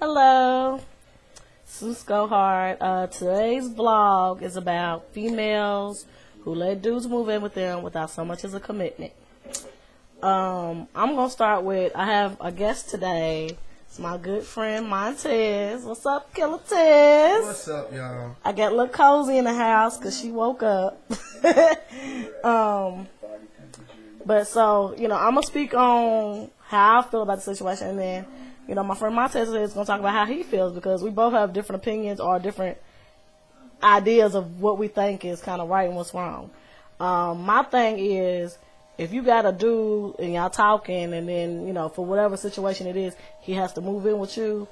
Hello, Susco Hard. Today's vlog is about females who let dudes move in with them without so much as a commitment. I'm gonna start with, I have a guest today. It's my good friend Montez. What's up, Killer Tez? What's up, y'all? I got a little cozy in the house because she woke up. But so, I'm gonna speak on how I feel about the situation, and then my friend Montez is going to talk about how he feels, because we both have different opinions or different ideas of what we think is kind of right and what's wrong. My thing is, if you got a dude and y'all talking, and then, for whatever situation it is, he has to move in with you.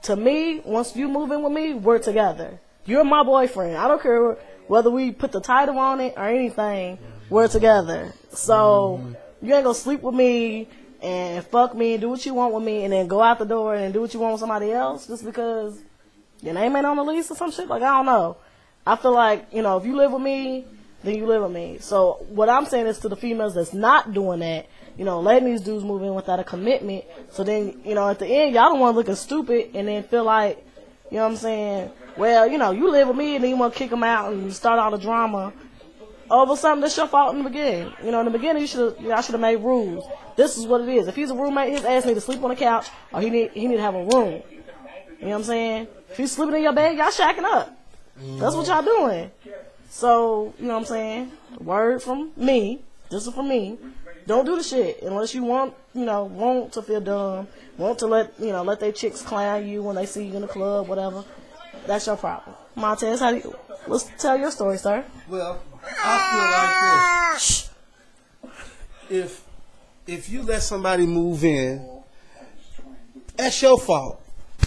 To me, once you move in with me, we're together. You're my boyfriend. I don't care whether we put the title on it or anything, we're together. So, you ain't going to sleep with me and fuck me and do what you want with me and then go out the door and do what you want with somebody else just because your name ain't on the lease or some shit. Like, I don't know. I feel like, if you live with me, then you live with me. So what I'm saying is to the females that's not doing that, letting these dudes move in without a commitment. So then, at the end, y'all don't want to looking stupid and then feel like, you know what I'm saying, well, you live with me and then you want to kick them out and start all the drama over something that's your fault in the beginning. In the beginning, y'all should have made rules. This is what it is. If he's a roommate, his ass need to sleep on the couch, or he need to have a room. You know what I'm saying? If he's sleeping in your bed, y'all shacking up. That's what y'all doing. So, you know what I'm saying? Word from me. This is from me. Don't do the shit unless you want to feel dumb, want to let their chicks clown you when they see you in the club, whatever. That's your problem. Montez, let's tell your story, sir. Well, I feel like this. If you let somebody move in, that's your fault.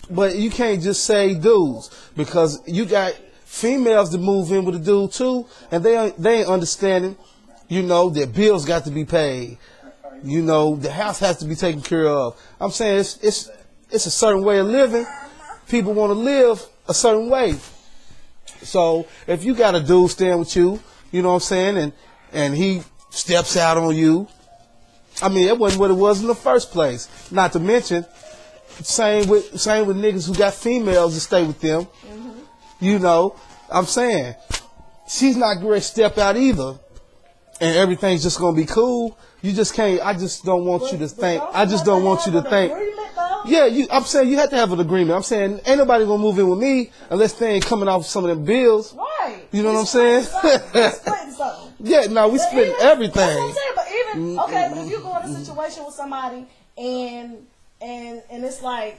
But you can't just say dudes, because you got females that move in with a dude too, and they ain't understanding. Their bills got to be paid. The house has to be taken care of. I'm saying it's a certain way of living. People want to live a certain way. So if you got a dude staying with you, you know what I'm saying, and he steps out on you, I mean, it wasn't what it was in the first place. Not to mention, same with niggas who got females to stay with them. I'm saying, she's not going to step out either, and everything's just going to be cool. You just can't. I just don't want you to think. I just don't want you to think. Yeah, I'm saying you have to have an agreement. I'm saying ain't nobody gonna move in with me unless they ain't coming off some of them bills. Right. You know what I'm saying? Splitting something. Yeah, no, we splitting everything. That's what I'm saying. But even but if you go in a situation with somebody and it's like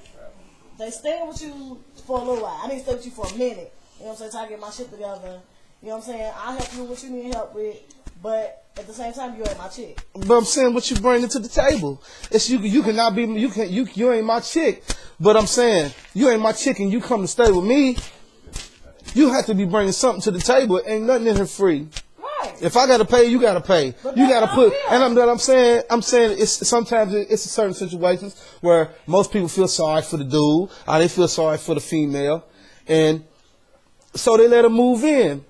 they staying with you for a little while. I need to stay with you for a minute. You know what I'm saying? Till I get my shit together. You know what I'm saying? I'll help you with what you need help with, but at the same time, you ain't my chick. But I'm saying what you bringing to the table. It's you cannot be you ain't my chick. But I'm saying you ain't my chick and you come to stay with me. You have to be bringing something to the table. Ain't nothing in here free. Right. If I gotta pay, you gotta pay. But you gotta put. And I'm saying it's sometimes it's certain situations where most people feel sorry for the dude, or they feel sorry for the female, and so they let her move in.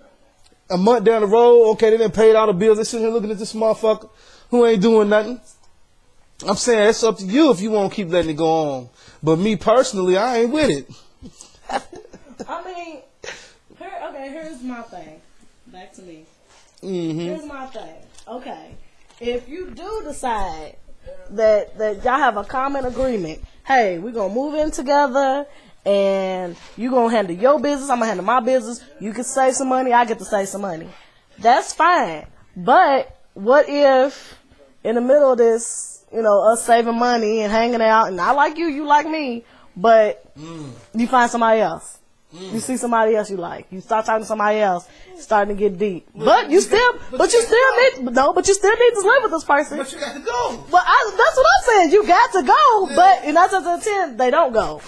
A month down the road, okay, they done paid all the bills. They sitting here looking at this motherfucker who ain't doing nothing. I'm saying it's up to you if you want to keep letting it go on. But me personally, I ain't with it. I mean, here's my thing. Back to me. Mm-hmm. Here's my thing. Okay, if you do decide that y'all have a common agreement, hey, we're gonna move in together. And you gonna handle your business, I'm gonna handle my business. You can save some money, I get to save some money. That's fine. But what if in the middle of this, us saving money and hanging out, and I like you, you like me, but you find somebody else. You see somebody else you like. You start talking to somebody else, starting to get deep. But you still need to live with this person. But you got to go. But that's what I'm saying. You got to go, but in 9 times out of 10, they don't go.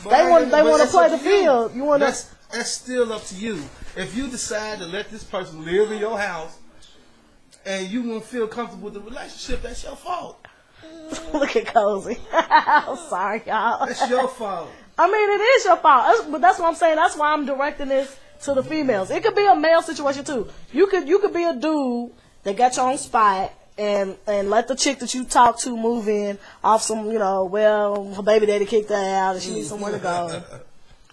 They want to play the field. That's still up to you. If you decide to let this person live in your house and you won't feel comfortable with the relationship, that's your fault. Look at Cozy. I'm sorry, y'all. That's your fault. I mean, it is your fault. But that's what I'm saying. That's why I'm directing this to the females. It could be a male situation too. You could be a dude that got your own spot and let the chick that you talk to move in off some, well, her baby daddy kicked her out and she needs somewhere to go.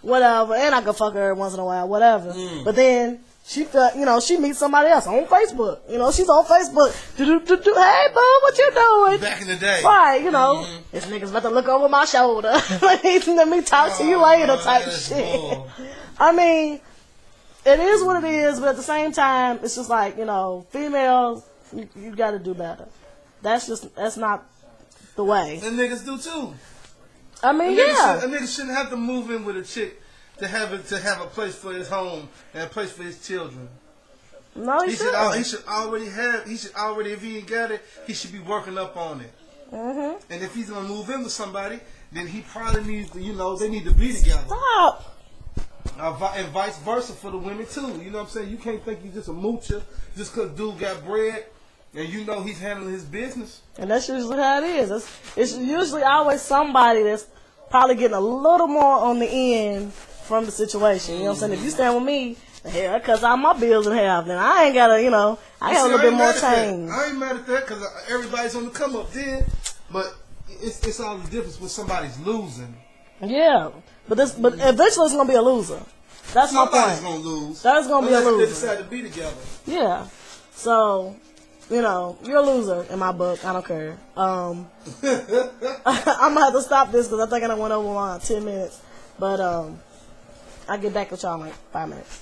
Whatever. And I could fuck her once in a while, whatever. But then she felt, she meets somebody else on Facebook. She's on Facebook. Hey, boo, what you doing? Back in the day. Right, this nigga's about to look over my shoulder. Let me talk to you later type shit. Bull. I mean, it is what it is, but at the same time, it's just like, females, you got to do better. That's not the way. And niggas do too. I mean, a nigga shouldn't have to move in with a chick to have a place for his home and a place for his children. No, he shouldn't. He should already, if he ain't got it, he should be working up on it. Mm-hmm. And if he's gonna move in with somebody, then he probably needs to, they need to be together. Stop. And vice versa for the women too. You know what I'm saying? You can't think you just a moocher just because dude got bread and he's handling his business. And that's usually how it is. It's usually always somebody that's probably getting a little more on the end from the situation. You know what I'm saying? If you stand with me, hell, that cuts out my bills in half. Then I ain't gotta, I got a little bit more change. I ain't mad at that because everybody's on the come up then. But it's all the difference when somebody's losing. Yeah. But eventually it's gonna be a loser. That's my point. Somebody's gonna lose. That's gonna be a loser. They decide to be together. Yeah. So, you're a loser in my book. I don't care. I'm gonna have to stop this because I think I went over my 10 minutes. But I'll get back with y'all in like 5 minutes.